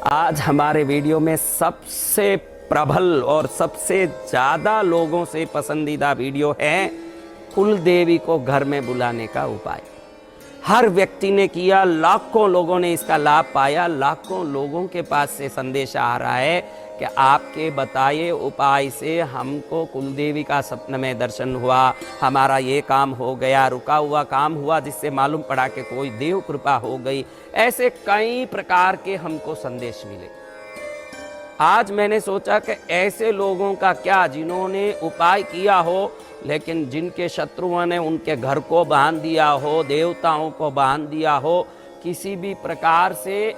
आज हमारे वीडियो में सबसे प्रबल और सबसे ज़्यादा लोगों से पसंदीदा वीडियो है कुल देवी को घर में बुलाने का उपाय। हर व्यक्ति ने किया, लाखों लोगों ने इसका लाभ पाया, लाखों लोगों के पास से संदेश आ रहा है कि आपके बताए उपाय से हमको कुल देवी का सपने में दर्शन हुआ, हमारा ये काम हो गया, रुका हुआ काम हुआ, जिससे मालूम पड़ा कि कोई देव कृपा हो गई। ऐसे कई प्रकार के हमको संदेश मिले। आज मैंने सोचा कि ऐसे लोगों का क्या जिन्होंने उपाय किया हो लेकिन जिनके शत्रुओं ने उनके घर को बांध दिया हो, देवताओं को बांध दिया हो, किसी भी प्रकार से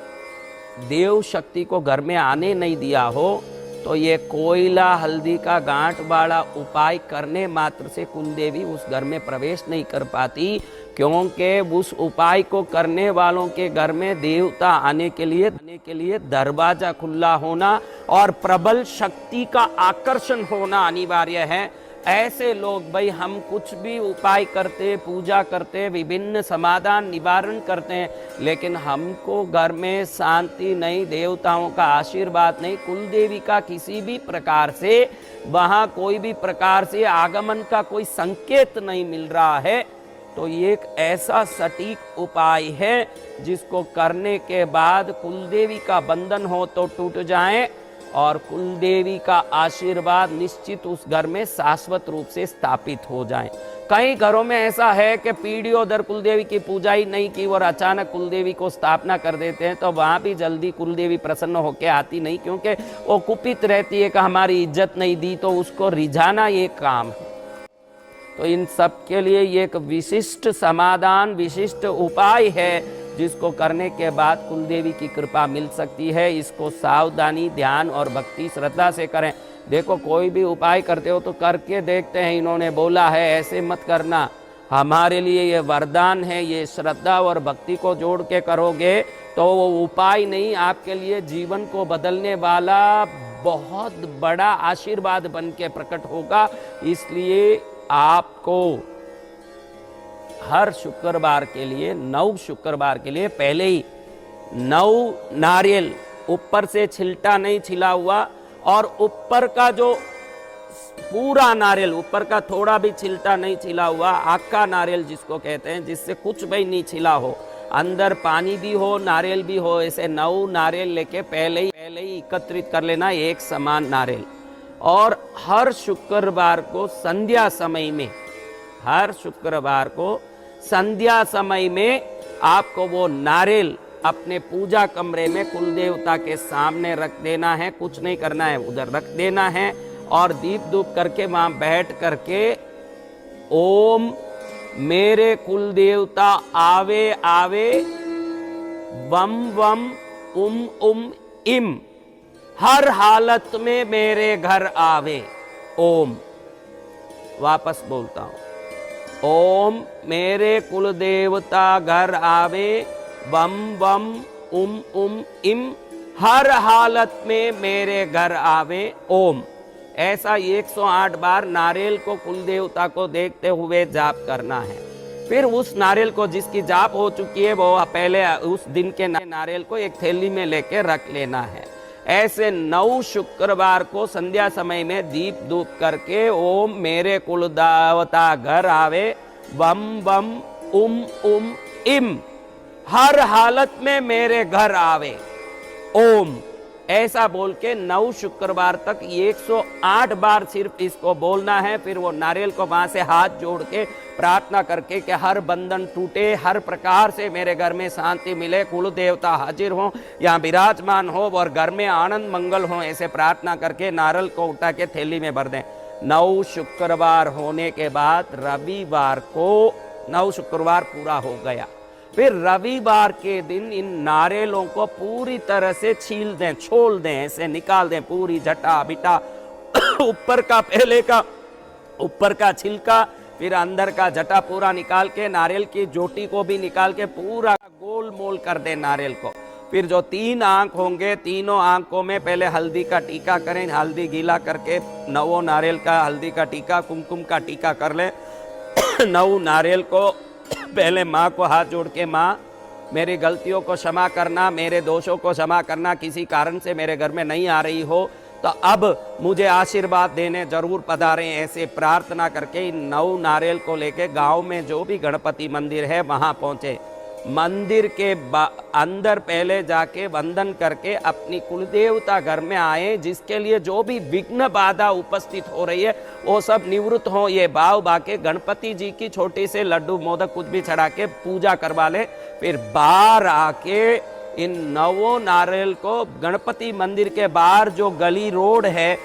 देव शक्ति को घर में आने नहीं दिया हो, तो ये कोयला हल्दी का गांठ वाला उपाय करने मात्र से कुल देवी उस घर में प्रवेश नहीं कर पाती, क्योंकि उस उपाय को करने वालों के घर में देवता आने के लिए दरवाजा खुला होना और प्रबल शक्ति का आकर्षण होना अनिवार्य है। ऐसे लोग भाई हम कुछ भी उपाय करते, पूजा करते, विभिन्न समाधान निवारण करते हैं, लेकिन हमको घर में शांति नहीं, देवताओं का आशीर्वाद नहीं, कुल देवी का किसी भी प्रकार से वहाँ कोई भी प्रकार से आगमन का कोई संकेत नहीं मिल रहा है, तो ये एक ऐसा सटीक उपाय है जिसको करने के बाद कुलदेवी का बंधन हो तो टूट जाए और कुलदेवी का आशीर्वाद निश्चित उस घर में शाश्वत रूप से स्थापित हो जाए। कई घरों में ऐसा है कि पीढ़ियों दर कुलदेवी की पूजा ही नहीं की और अचानक कुलदेवी को स्थापना कर देते हैं, तो वहाँ भी जल्दी कुलदेवी प्रसन्न होकर आती नहीं, क्योंकि वो कुपित रहती है कि हमारी इज्जत नहीं दी, तो उसको रिझाना ये काम है। तो इन सब के लिए ये एक विशिष्ट समाधान, विशिष्ट उपाय है जिसको करने के बाद कुलदेवी की कृपा मिल सकती है। इसको सावधानी, ध्यान और भक्ति श्रद्धा से करें। देखो, कोई भी उपाय करते हो तो करके देखते हैं, इन्होंने बोला है ऐसे मत करना, हमारे लिए ये वरदान है, ये श्रद्धा और भक्ति को जोड़ के करोगे तो वो उपाय नहीं, आपके लिए जीवन को बदलने वाला बहुत बड़ा आशीर्वाद बन के प्रकट होगा। इसलिए आपको हर शुक्रवार के लिए 9 शुक्रवार के लिए पहले ही 9 नारियल, ऊपर से छिलटा नहीं छिला हुआ और ऊपर का जो पूरा नारियल, ऊपर का थोड़ा भी छिलटा नहीं छिला हुआ, आका नारियल जिसको कहते हैं, जिससे कुछ भी नहीं छिला हो, अंदर पानी भी हो, नारियल भी हो, ऐसे 9 नारियल लेके पहले ही एकत्रित कर लेना, एक समान नारियल। और हर शुक्रवार को संध्या समय में, हर शुक्रवार को संध्या समय में आपको वो नारियल अपने पूजा कमरे में कुल देवता के सामने रख देना है। कुछ नहीं करना है, उधर रख देना है और दीप धूप करके वहां बैठ करके ओम मेरे कुल देवता आवे आवे वम वम उम इम, हर हालत में मेरे घर आवे। ओम, वापस बोलता हूं, ओम मेरे कुल देवता घर आवे वम वम उम इम, हर हालत में मेरे घर आवे। ओम, ऐसा 108 बार नारियल को कुल देवता को देखते हुए जाप करना है। फिर उस नारियल को, जिसकी जाप हो चुकी है, वो पहले उस दिन के नारियल को एक थैली में लेके रख लेना है। ऐसे 9 शुक्रवार को संध्या समय में दीप धूप करके ओम मेरे कुल देवता घर आवे वम वम उम इम, हर हालत में मेरे घर आवे। ओम, ऐसा बोल के 9 शुक्रवार तक 108 बार सिर्फ इसको बोलना है। फिर वो नारियल को वहां से हाथ जोड़ के प्रार्थना करके कि हर बंधन टूटे, हर प्रकार से मेरे घर में शांति मिले, कुल देवता हाजिर हो, यहाँ विराजमान हो और घर में आनंद मंगल हो, ऐसे प्रार्थना करके नारियल को उठा के थैली में भर दें। 9 शुक्रवार होने के बाद रविवार को, 9 शुक्रवार पूरा हो गया, फिर रविवार के दिन इन नारियलों को पूरी तरह से छील दें, छोल दें, ऐसे निकाल दें पूरी जटा बिटा ऊपर का, पहले का ऊपर का छिलका, फिर अंदर का जटा पूरा निकाल के, नारियल की जोटी को भी निकाल के पूरा गोल मोल कर दें नारियल को। फिर जो 3 आंख होंगे, तीनों आंखों में पहले हल्दी का टीका करें, हल्दी गीला करके 9 नारियल का हल्दी का टीका, कुमकुम का टीका कर लें। 9 नारियल को पहले माँ को हाथ जोड़ के, माँ मेरी गलतियों को क्षमा करना, मेरे दोषों को क्षमा करना, किसी कारण से मेरे घर में नहीं आ रही हो तो अब मुझे आशीर्वाद देने जरूर पधारें, ऐसे प्रार्थना करके इन 9 नारियल को लेके गांव में जो भी गणपति मंदिर है वहां पहुंचे। मंदिर के अंदर पहले जाके वंदन करके अपनी कुलदेवता घर में आए, जिसके लिए जो भी विघ्न बाधा उपस्थित हो रही है वो सब निवृत्त हो, ये भाव बाके गणपति जी की छोटी से लड्डू मोदक कुछ भी चढ़ा के पूजा करवा ले। फिर बाहर आके इन 9 नारियल को गणपति मंदिर के बाहर जो गली रोड है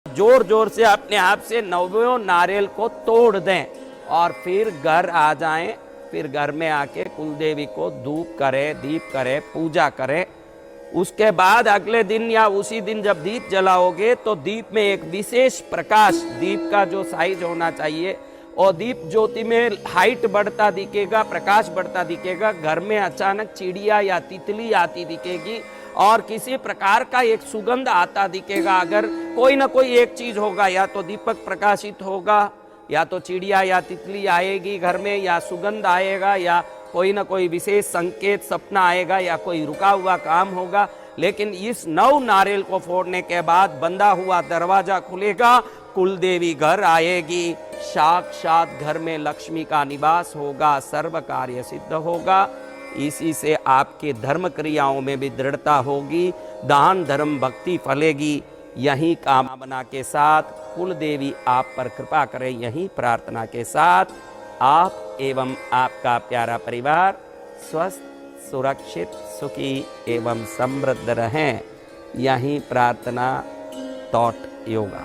जोर जोर से अपने हाथ से 9 नारियल को तोड़ दें और फिर घर आ जाएं। फिर घर में आके कुलदेवी को धूप करें, दीप करें, पूजा करें। उसके बाद अगले दिन या उसी दिन जब दीप जलाओगे तो दीप में एक विशेष प्रकाश, दीप का जो साइज होना चाहिए और दीप ज्योति में हाइट बढ़ता दिखेगा, प्रकाश बढ़ता दिखेगा। घर में अचानक चिड़िया या तितली आती दिखेगी और किसी प्रकार का एक सुगंध आता दिखेगा। अगर कोई ना कोई एक चीज होगा, या तो दीपक प्रकाशित होगा, या तो चिड़िया या तितली आएगी घर में, या सुगंध आएगा, या कोई ना कोई विशेष संकेत सपना आएगा, या कोई रुका हुआ काम होगा। लेकिन इस 9 नारियल को फोड़ने के बाद बंधा हुआ दरवाजा खुलेगा, कुलदेवी घर आएगी, साक्षात घर में लक्ष्मी का निवास होगा, सर्व कार्य सिद्ध होगा। इसी से आपके धर्म क्रियाओं में भी दृढ़ता होगी, दान धर्म भक्ति फलेगी। यही कामना के साथ कुलदेवी आप पर कृपा करें, यही प्रार्थना के साथ आप एवं आपका प्यारा परिवार स्वस्थ, सुरक्षित, सुखी एवं समृद्ध रहें। यही प्रार्थना थॉट योगा।